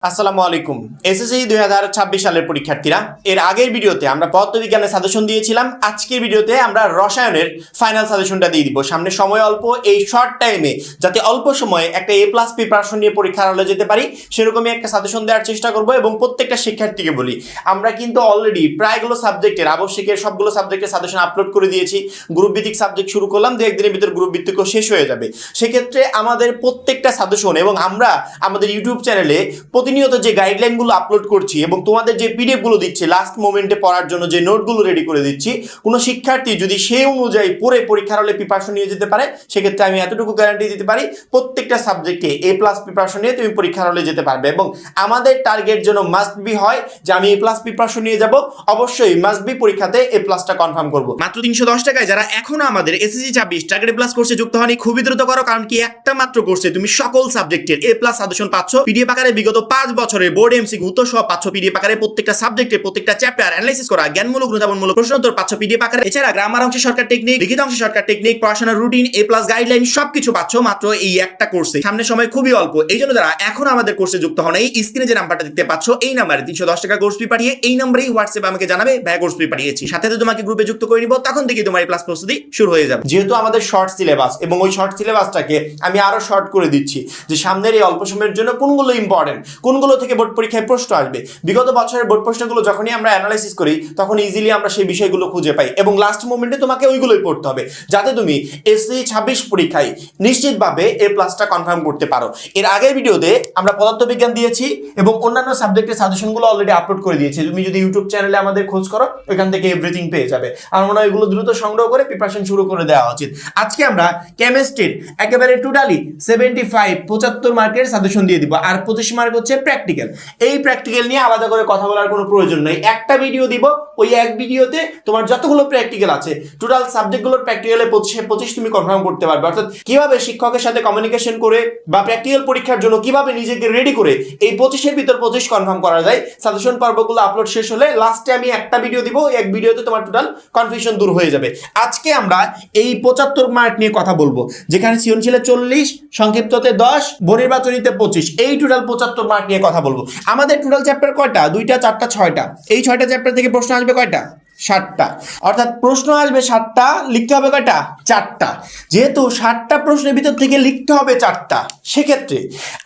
আসসালামু আলাইকুম। এসএসসি 2026 সালের পরীক্ষার্থীরা, এর আগের ভিডিওতে আমরা পদার্থবিজ্ঞানের সাজেশন দিয়েছিলাম। আজকের ভিডিওতে আমরা রসায়নের ফাইনাল সাজেশনটা দিয়ে দিব। সামনে সময় অল্প, এই শর্ট টাইমে যাতে অল্প সময়ে একটা A+ প্রিপারেশন নিয়ে পরীক্ষার হলে যেতে পারি সেরকমই একটা সাজেশন দেওয়ার চেষ্টা করব। এবং প্রত্যেকটা শিক্ষার্থীকে বলি, আমরা কিন্তু অলরেডি প্রায়গুলো সাবজেক্টের আবশ্যিকের সবগুলো সাবজেক্টের সাজেশন আপলোড করে দিয়েছি। গ্রুপ ভিত্তিক সাবজেক্ট শুরু করলাম, দু একদিনের ভিতর গ্রুপ ভিত্তিকও শেষ হয়ে যাবে। সেক্ষেত্রে আমাদের প্রত্যেকটা সাজেশন এবং আমরা আমাদের ইউটিউব চ্যানেলে প্রতিনিয়ত যে গাইডলাইনগুলো আপলোড করছি এবং তোমাদের যে পিডিএফগুলো দিচ্ছি লাস্ট মোমেন্টে পড়ার জন্য যে নোটগুলো রেডি করে দিচ্ছি, কোনো শিক্ষার্থী যদি সেই অনুযায়ী পড়ে পরীক্ষার হলে প্রিপারেশন নিয়ে যেতে পারে, সেক্ষেত্রে আমি এতটুকু গ্যারান্টি দিতে পারি প্রত্যেকটা সাবজেক্টে A+ প্রিপারেশন নিয়ে তুমি পরীক্ষার হলে যেতে পারবে। এবং আমাদের টার্গেট যেন মাস্ট বি হয় যে আমি A+ প্রিপারেশন নিয়ে যাব, অবশ্যই মাস্ট বি পরীক্ষাতে A+টা কনফার্ম করব। মাত্র 310 টাকায় যারা এখনো আমাদের এসএসসি 26 টার্গেট প্লাস কোর্সে যুক্ত হয়নি, খুবই দ্রুত করো, কারণ কি একটা মাত্র কোর্সে তুমি সকল সাবজেক্টের A+ সাজেশন পাচ্ছ পিডিএফ আকারে। বিগত 5 বছরের বোর্ড এমসিকিউ উত্তর সহ পাচ্ছ পিডিএফ আকারে। প্রত্যেকটা সাবজেক্টের প্রত্যেকটা চ্যাপ্টার অ্যানালাইসিস করা জ্ঞানমূলক অনুধাবনমূলক প্রশ্ন উত্তর পাচ্ছ পিডিএফ আকারে। এছাড়া গ্রামার অংশে শর্টকাট টেকনিক, লিখিত অংশে শর্টকাট টেকনিক, পড়াশোনার রুটিন, A+ গাইডলাইন সবকিছু পাচ্ছ মাত্র এই একটা কোর্সে। সামনে সময় খুবই অল্প, এই জন্য যারা এখন আমাদের কোর্সে যুক্ত হন, এই স্ক্রিনে যে নাম্বারটা দেখতে পাচ্ছ এই নাম্বারে 310 টাকা কোর্স ফি পাঠিয়ে এই নম্বরেই হোয়াটসঅ্যাপে আমাকে জানাবে ভাই কোর্স ফি পাঠিয়েছি, সাথে তোমাকে গ্রুপে যুক্ত করে নিব। তখন থেকে তোমার A+ প্রস্তুতি শুরু হয়ে যাবে। যেহেতু আমাদের শর্ট সিলেবাস এবং ওই শর্ট সিলেবাসটাকে আমি আরো শর্ট করে দিচ্ছি যে সামনের এই অল্প সময়ের জন্য কোনগুলো ইম্পর্টেন্ট, কোনগুলো থেকে বোর্ড পরীক্ষায় প্রশ্ন আসবে। বিগত বছরের বোর্ড প্রশ্নগুলো যখনই আমরা অ্যানালাইসিস করি তখন ইজিলি আমরা সেই বিষয়গুলো খুঁজে পাই এবং লাস্ট মোমেন্টে তোমাকে ওইগুলোই পড়তে হবে যাতে তুমি এসএসসি 26 পরীক্ষায় নিশ্চিতভাবে A+টা কনফার্ম করতে পারো। এর আগের ভিডিওতে আমরা পদার্থবিজ্ঞান দিয়েছি এবং অন্যান্য সাবজেক্টের সাজেশনগুলো অলরেডি আপলোড করে দিয়েছি। তুমি যদি ইউটিউব চ্যানেলে আমাদের খোঁজ করো ওইখান থেকে এভরিথিং পেয়ে যাবে। আমার মনে হয় এগুলো দ্রুত সংগ্রহ করে প্রিপারেশন শুরু করে দেওয়া উচিত। আজকে আমরা কেমিস্ট্রির একেবারে টোটালি 75 মার্কের সাজেশন দিয়ে দিব, আর 25 মার্ক হচ্ছে প্র্যাকটিক্যাল। এই প্র্যাকটিক্যাল নিয়ে আলাদা করে কথা বলার কোনো প্রয়োজন নেই, একটা ভিডিও দিব, ওই এক ভিডিওতে তোমার যতগুলো প্র্যাকটিক্যাল আছে টোটাল সাবজেক্টগুলোর প্র্যাকটিক্যালে 25 তুমি কনফার্ম করতে পারবে। অর্থাৎ কিভাবে শিক্ষকের সাথে কমিউনিকেশন করে বা প্র্যাকটিক্যাল পরীক্ষার জন্য কিভাবে নিজেকে রেডি করে এই 25-এর ভিতর 25 কনফার্ম করা যায়। সাজেশন পর্বগুলো আপলোড শেষ হলে লাস্টে আমি একটা ভিডিও দিব, এক ভিডিওতে তোমার টোটাল কনফিউশন দূর হয়ে যাবে। আজকে আমরা এই 75 মার্ক নিয়ে কথা বলবো, যেখানে সৃজনশীলে 40, সংক্ষিপ্ততে 10, বহুনির্বাচনীতে 25, এই টোটাল 75 মার্ক নিয়ে কথা বলবো। আমাদের টোটাল চ্যাপ্টার কয়টা? 2টা, 4টা, 6টা। এই 6টা চ্যাপ্টার থেকে প্রশ্ন আসবে কয়টা? 60টা। অর্থাৎ প্রশ্ন আসবে 60টা, লিখতে হবে কয়টা? 4টা। যেহেতু 60টা প্রশ্নের ভিতর থেকে লিখতে হবে 4টা, সেক্ষেত্রে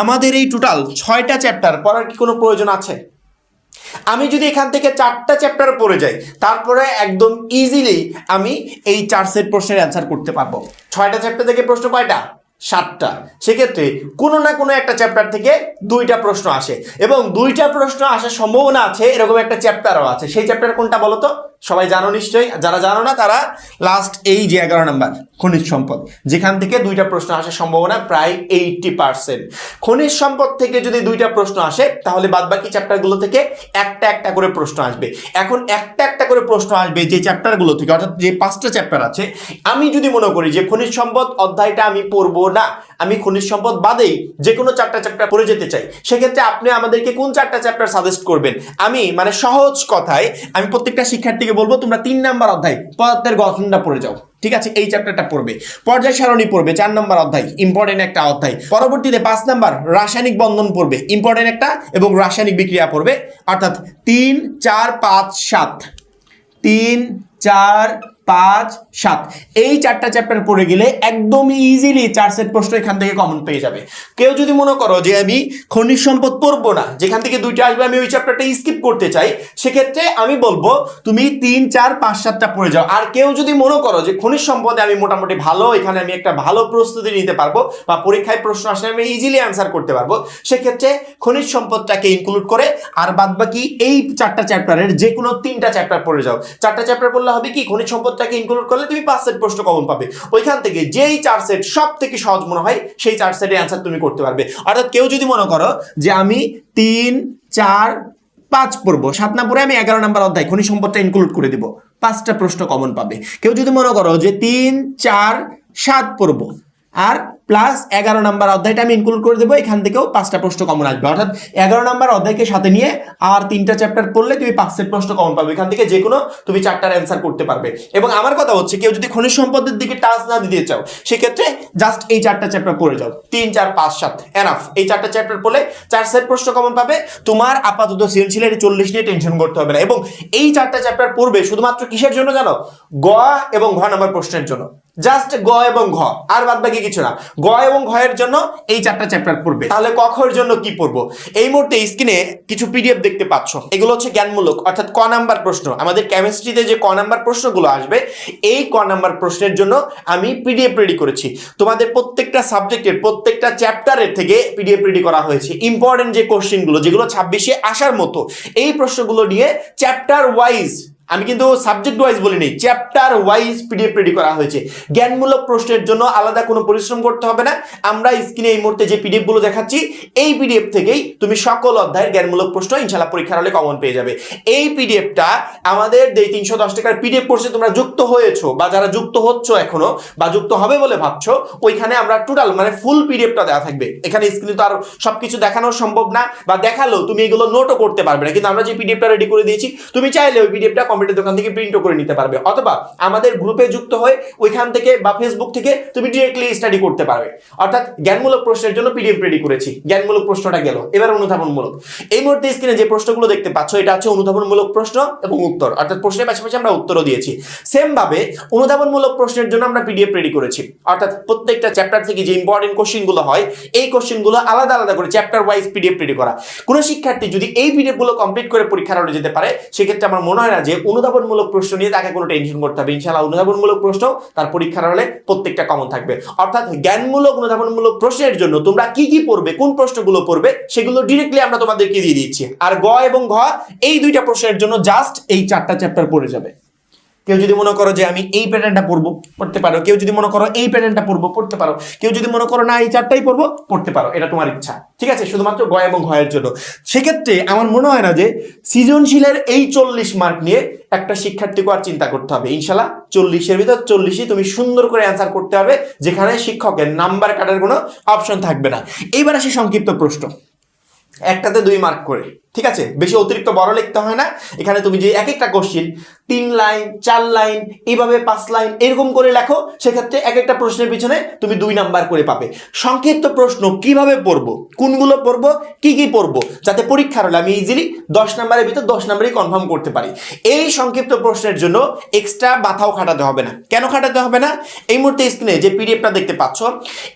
আমাদের এই টোটাল 6টা চ্যাপ্টার পড়ার কি কোনো প্রয়োজন আছে? আমি যদি এখান থেকে 4টা চ্যাপ্টার পড়ে যাই তারপরে একদম ইজিলি আমি এই 4 সেট প্রশ্নের অ্যান্সার করতে পারবো। 6টা চ্যাপ্টার থেকে প্রশ্ন কয়টা? 7টা। সেক্ষেত্রে কোনো না কোনো একটা চ্যাপ্টার থেকে 2টা প্রশ্ন আসে এবং 2টা প্রশ্ন আসার সম্ভাবনা আছে এরকম একটা চ্যাপ্টারও আছে। সেই চ্যাপ্টার কোনটা বলো তো? সবাই জানো নিশ্চয়ই, যারা জানো না তারা লাস্ট এই যে 11 নম্বর খনিজ সম্পদ, যেখান থেকে 2টা প্রশ্ন আসার সম্ভাবনা প্রায় 80%। খনিজ সম্পদ থেকে যদি 2টা প্রশ্ন আসে তাহলে বাদবাকি চ্যাপ্টারগুলো থেকে একটা একটা করে প্রশ্ন আসবে। এখন একটা একটা করে প্রশ্ন আসবে যে চ্যাপ্টারগুলো থেকে, অর্থাৎ যে 5টা চ্যাপ্টার আছে। আমি যদি মনে করি যে খনিজ সম্পদ অধ্যায়টা আমি পড়বো না, আমি খনিজ সম্পদ বাদেই যে কোনো 4টা চ্যাপ্টার পড়ে যেতে চাই, সেক্ষেত্রে আপনি আমাদেরকে কোন 4টা চ্যাপ্টার সাজেস্ট করবেন? আমি মানে সহজ কথায় আমি প্রত্যেকটা শিক্ষার্থীকে বলবো তোমরা 3 নাম্বার অধ্যায় পদার্থের গঠনটা পড়ে যাও, ঠিক আছে? এই চ্যাপ্টারটা পড়বে। পর্যায় সারণী পড়বে 4 নাম্বার অধ্যায়, ইম্পর্টেন্ট একটা অধ্যায়। পরবর্তীতে 5 নাম্বার রাসায়নিক বন্ধন পড়বে, ইম্পর্টেন্ট একটা, এবং রাসায়নিক বিক্রিয়া পড়বে। অর্থাৎ 3, 4, 5, 7, 3, 4, 5, 7 এই 4টা চ্যাপ্টার পড়ে গেলে একদমই ইজিলি 4 সেট প্রশ্ন এখান থেকে কমন পেয়ে যাবে। কেউ যদি মনে করো যে আমি খনিজ সম্পদ পড়বো না, যেখান থেকে 2টা আসবে আমি ওই চ্যাপ্টারটা স্কিপ করতে চাই, সেক্ষেত্রে আমি বলবো তুমি 3, 4, 5, 7টা পড়ে যাও। আর কেউ যদি মনে করো যে খনিজ সম্পদে আমি মোটামুটি ভালো, এখানে আমি একটা ভালো প্রস্তুতি নিতে পারবো বা পরীক্ষায় প্রশ্ন আসলে আমি ইজিলি অ্যান্সার করতে পারবো, সেক্ষেত্রে খনিজ সম্পদটাকে ইনক্লুড করে আর বাদবাকি এই 4টা চ্যাপ্টারের যে কোনো 3টা চ্যাপ্টার পড়ে যাও। 4টা চ্যাপ্টার পড়লে হবে কি, খনিজ সম্পদটাকে ইনক্লুড করলে তুমি 5 সেট প্রশ্ন কমন পাবে। ওইখান থেকে যেই 4 সেট সব থেকে সহজ মনে হয় সেই 4 সেটের অ্যান্সার তুমি করতে পারবে। অর্থাৎ কেউ যদি মনে করো যে আমি 3, 4, 5 পড়বো, 7 না পড়ে আমি 11 নাম্বার অধ্যায় খনিজ সম্পদটা ইনক্লুড করে দিব, 5টা প্রশ্ন কমন পাবে। কেউ যদি মনে করো যে 3, 4, 7 পড়বো আর প্লাস 11 নাম্বার অধ্যায়টা আমি ইনক্লুড করে দেবো, এখান থেকেও 5টা প্রশ্ন কমন আসবে। অর্থাৎ 11 নাম্বার অধ্যায়কে সাথে নিয়ে আর 3টা চ্যাপ্টার পড়লে তুমি 5 সেট প্রশ্ন কমন পাবে, এখান থেকে যে কোনো তুমি 4টার অ্যান্সার করতে পারবে। এবং আমার কথা হচ্ছে কেউ যদি খনিজ সম্পদের দিকে টাচ না দিতে চাও সেক্ষেত্রে জাস্ট এই 4টা চ্যাপ্টার পড়ে যাও, 3 4 5 7 এনাফ। এই 4টা চ্যাপ্টার পড়লে 4 সেট প্রশ্ন কমন পাবে, তোমার আপাতত সৃজনশীলের 40 নিয়ে টেনশন করতে হবে না। এবং এই 4টা চ্যাপ্টার পড়বে শুধুমাত্র কিসের জন্য জানো? গ এবং ঘ নাম্বার প্রশ্নের জন্য, জাস্ট গ এবং ঘ, আর বাদ বাকি কিছু না। গ এবং ঘ এর জন্য এই 4টা চ্যাপ্টার পড়বে। তাহলে ক খ এর জন্য কি পড়বো? এই মুহূর্তে স্ক্রিনে কিছু পিডিএফ দেখতে পাচ্ছ, এগুলো হচ্ছে জ্ঞানমূলক অর্থাৎ ক নাম্বার প্রশ্ন। আমাদের কেমিস্ট্রিতে যে ক নাম্বার প্রশ্নগুলো আসবে এই ক নাম্বার প্রশ্নের জন্য আমি পিডিএফ রেডি করেছি। তোমাদের প্রত্যেকটা সাবজেক্টের প্রত্যেকটা চ্যাপ্টারের থেকে পিডিএফ রেডি করা হয়েছে। ইম্পর্টেন্ট যে কোশ্চেনগুলো যেগুলো 26-এ আসার মতো এই প্রশ্নগুলো নিয়ে চ্যাপ্টার ওয়াইজ, আমি কিন্তু সাবজেক্ট ওয়াইজ বলিনি, চ্যাপ্টার ওয়াইজ পিডিএফ রেডি করা হয়েছে। জ্ঞানমূলক প্রশ্নের জন্য আলাদা কোনো পরিশ্রম করতে হবে না। আমরা স্ক্রিনে এই মুহূর্তে যে পিডিএফ গুলো দেখাচ্ছি এই পিডিএফ থেকেই তুমি সকল অধ্যায়ের জ্ঞানমূলক প্রশ্ন ইনশাআল্লাহ পরীক্ষার হলে কমন পেয়ে যাবে। এই পিডিএফটা আমাদের যে 310 টাকার পিডিএফ কোর্সে তোমরা যুক্ত হয়েছো বা যারা যুক্ত হচ্ছ এখনো বা যুক্ত হবে বলে ভাবছো, ওইখানে আমরা টোটাল মানে ফুল পিডিএফটা দেওয়া থাকবে। এখানে স্ক্রিনে তো আর সবকিছু দেখানো সম্ভব না, বা দেখালেও তুমি এগুলো নোটও করতে পারবে না, কিন্তু আমরা যে পিডিএফটা রেডি করে দিয়েছি তুমি চাইলে ওই পিডিএফটা কম্পিউটার দোকান থেকে প্রিন্টও করে নিতে পারবে, অথবা আমাদের গ্রুপে যুক্ত হয়ে ওইখান থেকে বা ফেসবুক থেকে তুমি ডিরেক্টলি স্টাডি করতে পারবে। অর্থাৎ জ্ঞানমূলক প্রশ্নের জন্য পিডিএফ রেডি করেছি। জ্ঞানমূলক প্রশ্নটা গেল, এবার অনুধাবনমূলক। এই মুহূর্তে স্ক্রিনে যে প্রশ্নগুলো দেখতে পাচ্ছ এটা হচ্ছে অনুধাবনমূলক প্রশ্ন এবং উত্তর, অর্থাৎ প্রশ্নের পাশাপাশি আমরা উত্তরও দিয়েছি। সেম ভাবে অনুধাবনমূলক প্রশ্নের জন্য আমরা পিডিএফ রেডি করেছি, অর্থাৎ প্রত্যেকটা চ্যাপ্টার থেকে যে ইম্পর্টেন্ট কোশ্চেনগুলো হয় এই কোশ্চেনগুলো আলাদা আলাদা করে চ্যাপ্টার ওয়াইজ পিডিএফ রেডি করা। কোনো শিক্ষার্থী যদি এই পিডিএফ গুলো কমপ্লিট করে পরীক্ষার হলে যেতে পারে সেক্ষেত্রে আমার মনে হয় না যে অনুধাবনমূলক প্রশ্ন নিয়ে তাকে কোনো টেনশন করতে হবে। ইনশাআল্লাহ অনুধাবনমূলক প্রশ্ন তার পরীক্ষার হলে প্রত্যেকটা কমন থাকবে। অর্থাৎ জ্ঞানমূলক অনুধাবনমূলক প্রশ্নের জন্য তোমরা কি কি পড়বে, কোন প্রশ্নগুলো পড়বে সেগুলো ডিরেক্টলি আমরা তোমাদেরকে দিয়ে দিচ্ছি। আর গ এবং ঘ এই 2টা প্রশ্নের জন্য জাস্ট এই 4টা চ্যাপ্টার পড়ে যাবে। কেউ যদি মনে করো যে আমি এই প্যাটার্নটা পড়বো পড়তে পারো, কেউ যদি মনে করো এই প্যাটার্নটা পড়বো পড়তে পারো, কেউ যদি মনে করো না এই 4টাই পড়বো পড়তে পারো, এটা তোমার ইচ্ছা, ঠিক আছে? শুধুমাত্র গ এবং ঘ এর জন্য। সেক্ষেত্রে আমার মনে হয় না যে সৃজনশীলের এই 40 মার্ক নিয়ে একটা শিক্ষার্থীকে আর চিন্তা করতে হবে। ইনশাআল্লাহ 40-এর ভিতর 40ই তুমি সুন্দর করে অ্যান্সার করতে হবে, যেখানে শিক্ষকের নাম্বার কাটার কোনো অপশন থাকবে না। এইবার আসি সংক্ষিপ্ত প্রশ্ন, একটাতে 2 মার্ক করে, ঠিক আছে? বেশি অতিরিক্ত বড় লিখতে হয় না। এখানে তুমি যে এক একটা কোশ্চেন 3 লাইন 4 লাইন এইভাবে 5 লাইন এরকম করে লেখো, সেক্ষেত্রে এক একটা প্রশ্নের পিছনে তুমি 2 নাম্বার করে পাবে। সংক্ষিপ্ত প্রশ্ন কিভাবে পড়বো, কোনগুলো পড়বো, কি কি পড়বো, যাতে পরীক্ষার হলে আমি ইজিলি 10 নাম্বারের ভিতর 10 নাম্বারই কনফার্ম করতে পারি। এই সংক্ষিপ্ত প্রশ্নের জন্য এক্সট্রা মাথাও খাটাতে হবে না। কেন খাটাতে হবে না? এই মুহূর্তে স্ক্রিনে যে পিডিএফটা দেখতে পাচ্ছ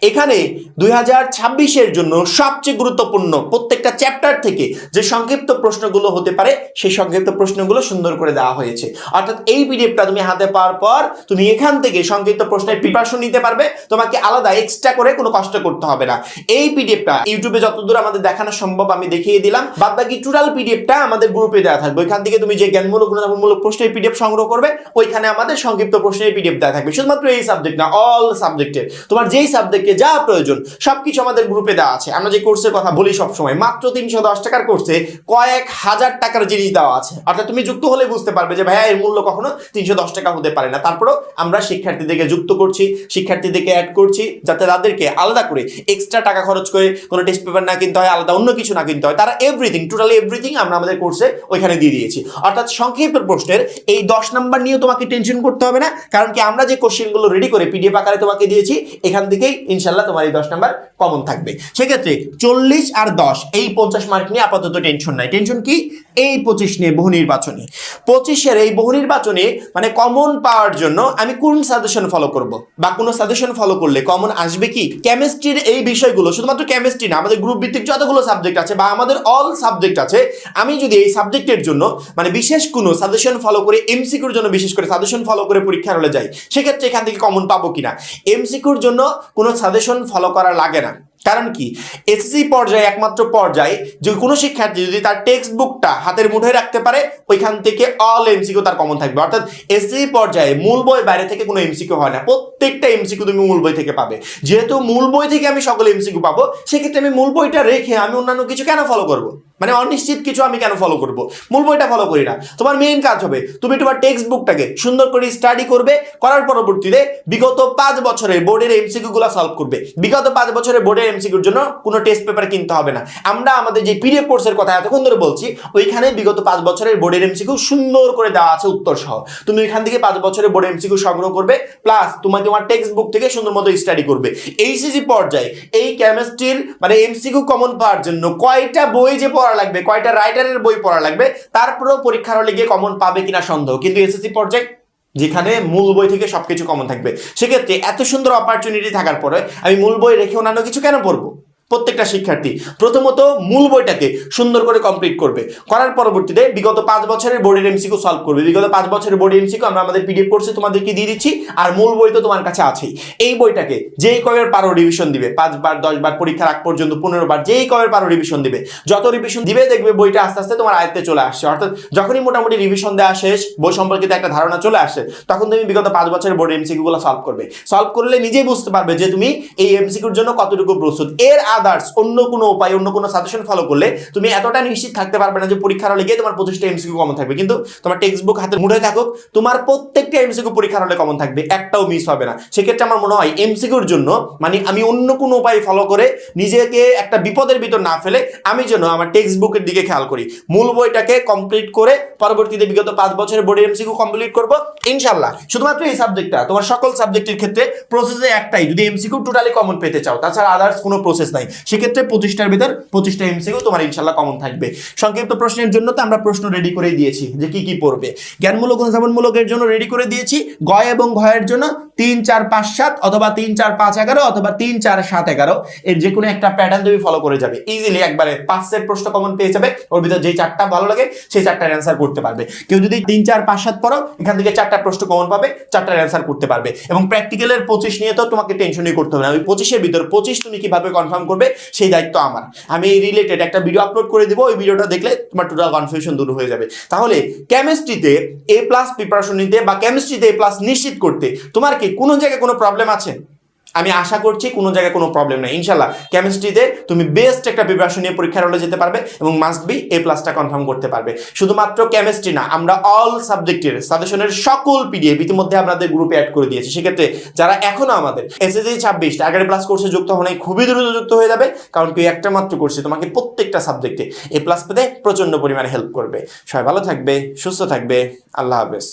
এখানে 2026-এর জন্য সবচেয়ে গুরুত্বপূর্ণ প্রত্যেকটা চ্যাপ্টার থেকে যে সংক্ষিপ্ত প্রশ্নগুলো হতে পারে সেই সংক্ষিপ্ত প্রশ্নগুলো সুন্দর করে দেওয়া হয়েছে। অর্থাৎ এই পিডিএফটা তুমি হাতে পাওয়ার পর তুমি এখান থেকে সংক্ষিপ্ত প্রশ্নের প্রিপারেশন নিতে পারবে, তোমাকে আলাদা এক্সট্রা করে কোনো কষ্ট করতে হবে না। এই পিডিএফটা ইউটিউবে যতদূর আমাদের দেখানো সম্ভব আমি দেখিয়ে দিলাম, বাদ বাকি টোটাল পিডিএফটা আমাদের গ্রুপে দেওয়া থাকবে। ওইখান থেকে তুমি যে জ্ঞানমূলক গুণাত্মকমূলক প্রশ্নের পিডিএফ সংগ্রহ করবে ওইখানে আমাদের সংক্ষিপ্ত প্রশ্নের পিডিএফ দেওয়া থাকবে। শুধুমাত্র এই সাবজেক্ট না, অল সাবজেক্টের তোমার যেই সাবজেক্টে যা প্রয়োজন সবকিছু আমাদের গ্রুপে দেওয়া আছে। আমরা যে কোর্সের কথা বলি সবসময়, মাত্র 310 টাকার কোর্সে কয়েক হাজার টাকার জিনিস দেওয়া আছে। অর্থাৎ তুমি যুক্ত হলে বুঝতে পারবে যে ভাইয়া এর মূল্য কখনো 310 টাকা হতে পারে না। তারপরেও আমরা শিক্ষার্থীদেরকে যুক্ত করছি, শিক্ষার্থীদেরকে অ্যাড করছি, যাতে তাদেরকে আলাদা করে এক্সট্রা টাকা খরচ করে কোনো টেস্ট পেপার না কিনতে হয়, আলাদা অন্য কিছু না কিনতে হয়। তারা এভরিথিং, টোটালি এভরিথিং আমরা আমাদের কোর্সে ওইখানে দিয়ে দিয়েছি। অর্থাৎ সংক্ষিপ্ত প্রশ্নের এই 10 নাম্বার নিয়েও তোমাকে টেনশন করতে হবে না, কারণ কি আমরা যে কোশ্চেনগুলো রেডি করে পিডিএফ আকারে তোমাকে দিয়েছি এখান থেকেই ইনশাল্লাহ তোমার এই 10 নাম্বার কমন থাকবে। সেক্ষেত্রে 40 আর 10 এই 50 মার্ক নিয়ে আপাতত টেনশন নাই। টেনশন কি? এই 25 নিয়ে বহু নির্বাচনী, 25-এর এই বহু নির্বাচনে মানে কমন পাওয়ার জন্য আমি কোন সাজেশন ফলো করব, বা কোন সাজেশন ফলো করলে কমন আসবে কি? কেমিস্ট্রির এই বিষয়গুলো, শুধুমাত্র কেমিস্ট্রি না, আমাদের গ্রুপ ভিত্তিক যতগুলো সাবজেক্ট আছে বা আমাদের অল সাবজেক্ট আছে, আমি যদি এই সাবজেক্টের জন্য মানে বিশেষ কোনো সাজেশন ফলো করে এমসিকিউর জন্য বিশেষ করে সাজেশন ফলো করে পরীক্ষার হলে যাই, সেক্ষেত্রে এখান থেকে কমন পাবো কিনা? এমসিকিউর জন্য কোনো সাজেশন ফলো করা লাগে না। কারণ কি? এসএসসি পর্যায়ে একমাত্র পর্যায়ে যে কোনো শিক্ষার্থী যদি তার টেক্সট বুকটা হাতের মুঠোয় রাখতে পারে ওইখান থেকে অল এমসিকিউ তার কমন থাকবে। অর্থাৎ এসএসসি পর্যায়ে মূল বই বাইরে থেকে কোনো এমসিকিউ হয় না, প্রত্যেকটা এমসিকিউ তুমি মূল বই থেকে পাবে। যেহেতু মূল বই থেকে আমি সকল এমসিকিউ পাবো, সেক্ষেত্রে আমি মূল বইটা রেখে আমি অন্যান্য কিছু কেন ফলো করবো? মানে অনিশ্চিত কিছু আমি কেন ফলো করব? মূল বইটা ফলো করি না। তোমার মেইন কাজ হবে তুমি তোমার টেক্সট বুকটাকে সুন্দর করে স্টাডি করবে, করার পরবর্তীতে বিগত 5 বছরের বোর্ডের এমসিকিউ গুলো সলভ করবে। বিগত 5 বছরের বোর্ডের এমসিকিউর জন্য কোনো টেস্ট পেপার কিনতে হবে না। আমরা আমাদের যে পিডিএফ কোর্সের কথা এতক্ষণ ধরে বলছি, ওইখানে বিগত 5 বছরের বোর্ডের এমসিকিউ সুন্দর করে দেওয়া আছে উত্তর সহ। তুমি ওইখান থেকে 5 বছরের বোর্ডের এমসিকিউ সংগ্রহ করবে, প্লাস তোমার টেক্সট বুক থেকে সুন্দর মতো স্টাডি করবে। এইচএসসি পর্যায়ে এই কেমিস্ট্রির মানে এমসিকিউ কমন পাওয়ার জন্য কয়টা বই যে পড়া লাগবে, কয়টা রাইটারের বই পড়া লাগবে, তারপরেও পরীক্ষার হলে গিয়ে কমন পাবে কিনা সন্দেহ। কিন্তু এসএসসি পর্যায়ে যেখানে মূল বই থেকে সবকিছু কমন থাকবে, সেক্ষেত্রে এত সুন্দর অপরচুনিটি থাকার পরে আমি মূল বই রেখে অন্যান্য কিছু কেন পড়বো? প্রত্যেকটা শিক্ষার্থী প্রথমত মূল বইটাকে সুন্দর করে কমপ্লিট করবে, করার পরবর্তীতে বিগত 5 বছরের বোর্ডের এমসিকিউ সলভ করবে। বিগত 5 বছরের বোর্ডের এমসিকিউ আমরা আমাদের পিডিএফ কোর্সে তোমাদেরকে দিয়ে দিচ্ছি, আর মূল বই তো তোমার কাছে আছেই। এই বইটাকে যেই কয়ের পারো রিভিশন দিবে, 5 বার 10 বার পরীক্ষার আগ পর্যন্ত 15 বার যেই কয়ের পারো রিভিশন দিবে, যত রিভিশন দিবে দেখবে বইটা আস্তে আস্তে তোমার আয়ত্তে চলে আসছে। অর্থাৎ যখনই মোটামুটি রিভিশন দেওয়া শেষ, বই সম্পর্কিত একটা ধারণা চলে আসে, তখন তুমি বিগত 5 বছরের বোর্ডের এমসিকিউ গুলো সলভ করবে। সলভ করলে নিজেই বুঝতে পারবে যে তুমি এই এমসিকিউর জন্য কতটুকু প্রস্তুত। এর আদার্স অন্য কোনো উপায়, অন্য কোনো সাজেশন ফলো করলে তুমি এতটা নিশ্চিত থাকতে পারবে না যে পরীক্ষার হলে গিয়ে তোমার 25টা এমসিকিউ কমন থাকবে। কিন্তু তোমার টেক্সট বুক হাতে মুঠোয় থাকুক, তোমার প্রত্যেকটা এমসিকিউ পরীক্ষার হলে কমন থাকবে, একটাও মিস হবে না। সেক্ষেত্রে আমার মনে হয় এমসিকিউর জন্য মানে আমি অন্য কোনো উপায় ফলো করে নিজেকে একটা বিপদের ভিতর না ফেলে আমি যেন আমার টেক্সট বুকের দিকে খেয়াল করি, মূল বইটাকে কমপ্লিট করে পরবর্তীতে বিগত 5 বছরের বোর্ডের এমসিকিউ কমপ্লিট করব ইনশাআল্লাহ। শুধুমাত্র এই সাবজেক্টটা, তোমার সকল সাবজেক্টের ক্ষেত্রে প্রসেসে একটাই, যদি এমসিকিউ টোটালি কমন পেতে চাও, তাছাড়া আদার্স কোনো প্রসেস নাই। সেক্ষেত্রে 25টার ভিতর 25টা এমসিকিউ তোমার ইনশাআল্লাহ কমন থাকবে। সংক্ষিপ্ত প্রশ্নের জন্য তো আমরা প্রশ্ন রেডি করে দিয়েছি যে কি কি পড়বে। জ্ঞানমূলক অনুধাবনমূলকের জন্য রেডি করে দিয়েছি গ এবং ঘয়ের জন্য 3 4 5 7 অথবা 3 4 5 11 অথবা 3 4 7 11 এর যে কোনো একটা প্যাটার্ন তুমি ফলো করে যাবে, ইজিলি একবারে 5 সেট প্রশ্ন কমন পেয়ে যাবে। ওর ভিতর যেই 4টা ভালো লাগে সেই 4টার অ্যান্সার করতে পারবে। কেউ যদি 3 4 5 7 পড়ো, এখান থেকে 4টা প্রশ্ন কমন পাবে, 4টার অ্যান্সার করতে পারবে। এবং প্র্যাকটিক্যালের 25 নিয়ে তো তোমাকে টেনশনই করতে হবে না। ওই 25 এর ভিতর 25 তুমি কিভাবে কনফার্ম করবে সেই দায়িত্ব আমার। আমি এই রিলেটেড একটা ভিডিও আপলোড করে দিব, ওই ভিডিওটা দেখলে তোমার টোটাল কনফিউশন দূর হয়ে যাবে। তাহলে কেমিস্ট্রিতে এ প্লাস প্রিপারেশন নিতে বা কেমিস্ট্রিতে এ প্লাস নিশ্চিত করতে তোমার কি কোনো জায়গায় কোনো প্রবলেম আছে? আমি আশা করছি কোনো জায়গায় কোনো প্রবলেম নেই। ইনশাল্লাহ কেমিস্ট্রিতে তুমি বেস্ট একটা প্রিপারেশন নিয়ে পরীক্ষার হলে যেতে পারবে এবং মাস্ট বি এ প্লাসটা কনফার্ম করতে পারবে। শুধুমাত্র কেমিস্ট্রি না, আমরা অল সাবজেক্টের সাজেশনের সকল পিডিএফ ইতিমধ্যে আপনাদের গ্রুপে অ্যাড করে দিয়েছি। সেক্ষেত্রে যারা এখনো আমাদের এসএসসি 26 টার্গেট প্লাস কোর্সে যুক্ত হন, খুবই দ্রুত যুক্ত হয়ে যাবে, কারণ কেউ একটা মাত্র কোর্সে তোমাকে প্রত্যেকটা সাবজেক্টে এ প্লাস পেতে প্রচন্ড পরিমাণে হেল্প করবে। সবাই ভালো থাকবে, সুস্থ থাকবে, আল্লাহ হাফেজ।